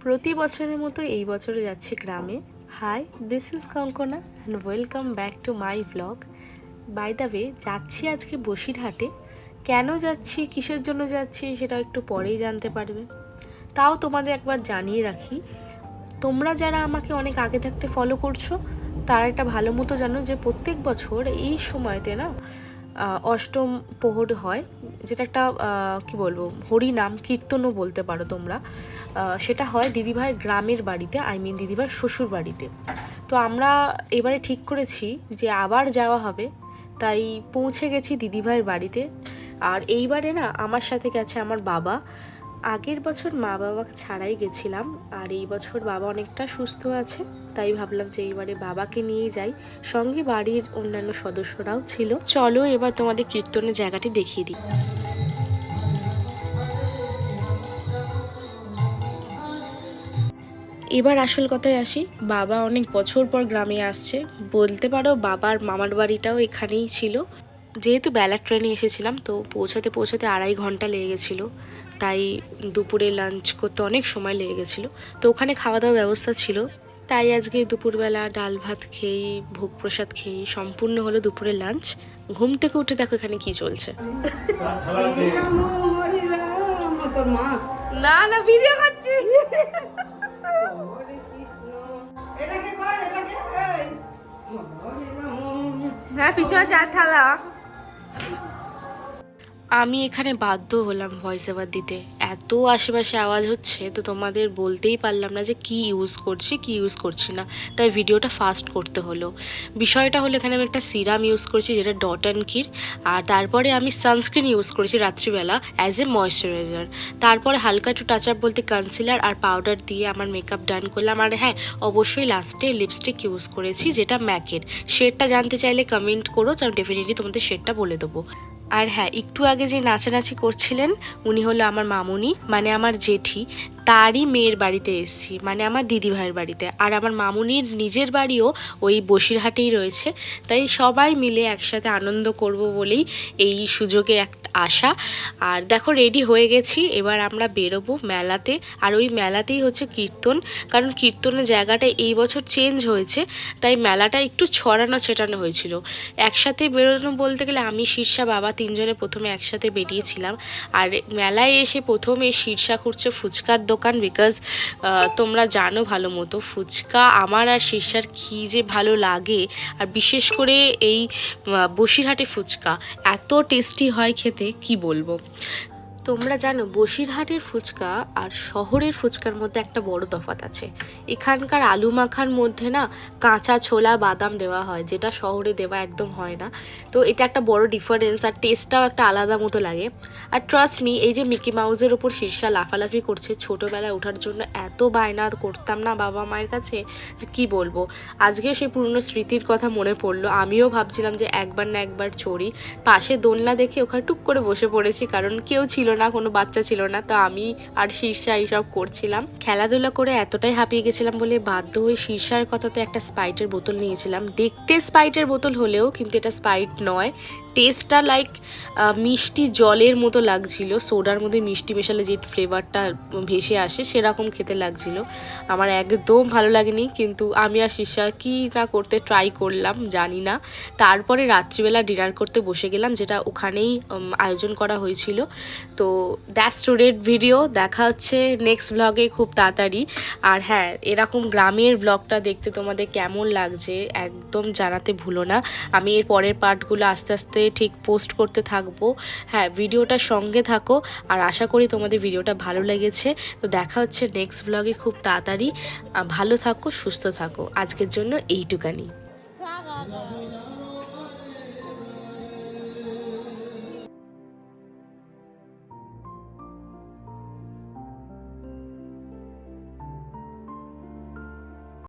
প্রতি বছরের মতো এই বছরে যাচ্ছি গ্রামে। Hi, this is Konkona and welcome back to my vlog. By the way, যাচ্ছি আজকে বসিরহাটে। কেন যাচ্ছি, কিসের জন্য যাচ্ছি সেটা একটু পরেই জানতে পারবে। তাও তোমাদের একবার জানিয়ে রাখি, তোমরা যারা আমাকে অনেক আগে থাকতে ফলো করছো তারা একটা ভালো মতো জানো যে প্রত্যেক বছর এই সময়তে না অষ্টম প্রহর হয়, যেটা একটা কি বলবো, হরিনাম কীর্তনও বলতে পারো তোমরা। সেটা হয় দিদিভাইয়ের গ্রামের বাড়িতে, দিদিভাইয়ের শ্বশুর বাড়িতে। তো আমরা এবারে ঠিক করেছি যে আবার যাওয়া হবে, তাই পৌঁছে গেছি দিদিভাইয়ের বাড়িতে। আর এইবারে না আমার সাথে গেছে আমার বাবা। আগের বছর মা বাবা ছাড়াই গেছিলাম, আর এই বছর বাবা অনেকটা সুস্থ আছে, তাই ভাবলাম যে এইবারে বাবাকে নিয়েই যাই। সঙ্গে বাড়ির অন্যান্য সদস্যরাও ছিল। চলো এবার তোমাদের কীর্তনের জায়গাটি দেখিয়ে দিই। এবার আসল কথায় আসি, বাবা অনেক বছর পর গ্রামে আসছে। বলতে পারো বাবার মামার বাড়িটাও এখানেই ছিল। যেহেতু বেলার ট্রেনে এসেছিলাম, তো পৌঁছাতে 2.5 ঘন্টা লেগে গেছিলো, তাই দুপুরে লাঞ্চ করতে অনেক সময় লেগে গেছিলো। তো ওখানে খাওয়া দাওয়ার ব্যবস্থা ছিল, তাই আজকে দুপুরবেলা ডাল ভাত খেয়েই, ভোগ প্রসাদ খেয়েই সম্পূর্ণ হলো দুপুরের লাঞ্চ। ঘুম থেকে উঠে দেখো এখানে কি চলছে। না না, ভিডিও করছি। হ্যাঁ, পিছনে 4 থালা। আমি এখানে বাধ্য হলাম ভয়েস ওভার দিতে, এত আশেপাশে আওয়াজ হচ্ছে, তো তোমাদের বলতেই পারলাম না যে কি ইউজ করছি কি ইউজ করছি না, তাই ভিডিওটা ফাস্ট করতে হলো। বিষয়টা হলো, এখানে আমি একটা সিরাম ইউজ করছি যেটা ডট অ্যান্ড কির, আর তারপরে আমি সানস্ক্রিন ইউজ করেছি রাত্রিবেলা অ্যাজ এ ময়েশ্চারাইজার। তারপরে হালকা একটু টাচ আপ বলতে কনসিলার আর পাউডার দিয়ে আমার মেকআপ ডান করলাম। আর হ্যাঁ, অবশ্যই লাস্টে লিপস্টিক ইউজ করেছি যেটা ম্যাকের। শেডটা জানতে চাইলে কমেন্ট করো, আমি ডেফিনেটলি তোমাদের শেডটা বলে দেবো। আর হ্যাঁ, একটু আগে যে নাচানাচি করছিলেন উনি হলো আমার মামুনি, মানে আমার জেঠি। তারই মেয়ের বাড়িতে এসেছি, মানে আমার দিদিভাইয়ের বাড়িতে। আর আমার মামুনির নিজের বাড়িও ওই বসিরহাটেই রয়েছে, তাই সবাই মিলে একসাথে আনন্দ করব বলেই এই সুযোগে আসা। আর দেখো রেডি হয়ে গেছি, এবার আমরা বেরোবো মেলাতে। আর ওই মেলাতেই হচ্ছে কীর্তন, কারণ কীর্তনের জায়গাটা এই বছর চেঞ্জ হয়েছে, তাই মেলাটা একটু ছড়ানো ছেটানো হয়েছিল। একসাথে বেরোনো বলতে গেলে আমি, শীর্ষা, বাবা 3 জনে প্রথমে একসাথে বেরিয়েছিলাম। আর মেলায় এসে প্রথমে শীর্ষা খুঁজছে ফুচকার দোকান, বিকজ তোমরা জানো ভালো মতো ফুচকা আমার আর শীর্ষার কী যে ভালো লাগে। আর বিশেষ করে এই বসিরহাটে ফুচকা এত টেস্টি হয় খেতে, কি বলবো। তোমরা জানো বসিরহাটের ফুচকা আর শহরের ফুচকার মধ্যে একটা বড় তফাৎ আছে। এখানকার আলু মাখার মধ্যে না কাঁচা ছোলা বাদাম দেওয়া হয়, যেটা শহরে দেওয়া একদম হয় না। তো এটা একটা বড় ডিফারেন্স, আর টেস্টটাও একটা আলাদা মতো লাগে। আর ট্রাস্ট মি, এই যে মিকি মাউসের ওপর শীর্ষা লাফালাফি করছে, ছোটোবেলায় ওঠার জন্য এত বায়না করতাম না বাবা মায়ের কাছে, যে কী বলবো। আজকেও সেই পুরনো স্মৃতির কথা মনে পড়লো। আমিও ভাবছিলাম যে একবার না একবার চড়ি। পাশে দোলনা দেখে ওখানে টুক করে বসে পড়েছি, কারণ কেউ ছিল না, কোনো বাচ্চা ছিল না, তো আমি আর শীর্ষা এইসব করছিলাম। খেলাধুলা করে এতটাই হাঁপিয়ে গেছিলাম বলে বাধ্য হয়ে শীর্ষার কথাতে একটা স্প্রাইটের বোতল নিয়েছিলাম। দেখতে স্প্রাইটের বোতল হলেও কিন্তু এটা স্প্রাইট নয়। টেস্টটা লাইক মিষ্টি জলের মতো লাগছিল, সোডার মধ্যে মিষ্টি মেশালে যে ফ্লেভারটা ভেসে আসে সেরকম খেতে লাগছিল। আমার একদম ভালো লাগেনি, কিন্তু আমি আর শীর্ষা কী না করতে ট্রাই করলাম জানি না। তারপরে রাত্রিবেলা ডিনার করতে বসে গেলাম, যেটা ওখানেই আয়োজন করা হয়েছিল। তো দ্যাটস টুডের ভিডিও। দেখা হচ্ছে নেক্সট ভ্লগে খুব তাড়াতাড়ি। আর হ্যাঁ, এরকম গ্রামের ভ্লগটা দেখতে তোমাদের কেমন লাগছে একদম জানাতে ভুলো না। আমি এর পরের পার্টগুলো আস্তে আস্তে ঠিক পোস্ট করতে থাকবো। হ্যাঁ, ভিডিওটার সঙ্গে থাকো, আর আশা করি তোমাদের ভিডিওটা ভালো লেগেছে। তো দেখা হচ্ছে নেক্সট ভ্লগে খুব তাড়াতাড়ি। ভালো থাকো, সুস্থ থাকো। আজকের জন্য এইটুকানি।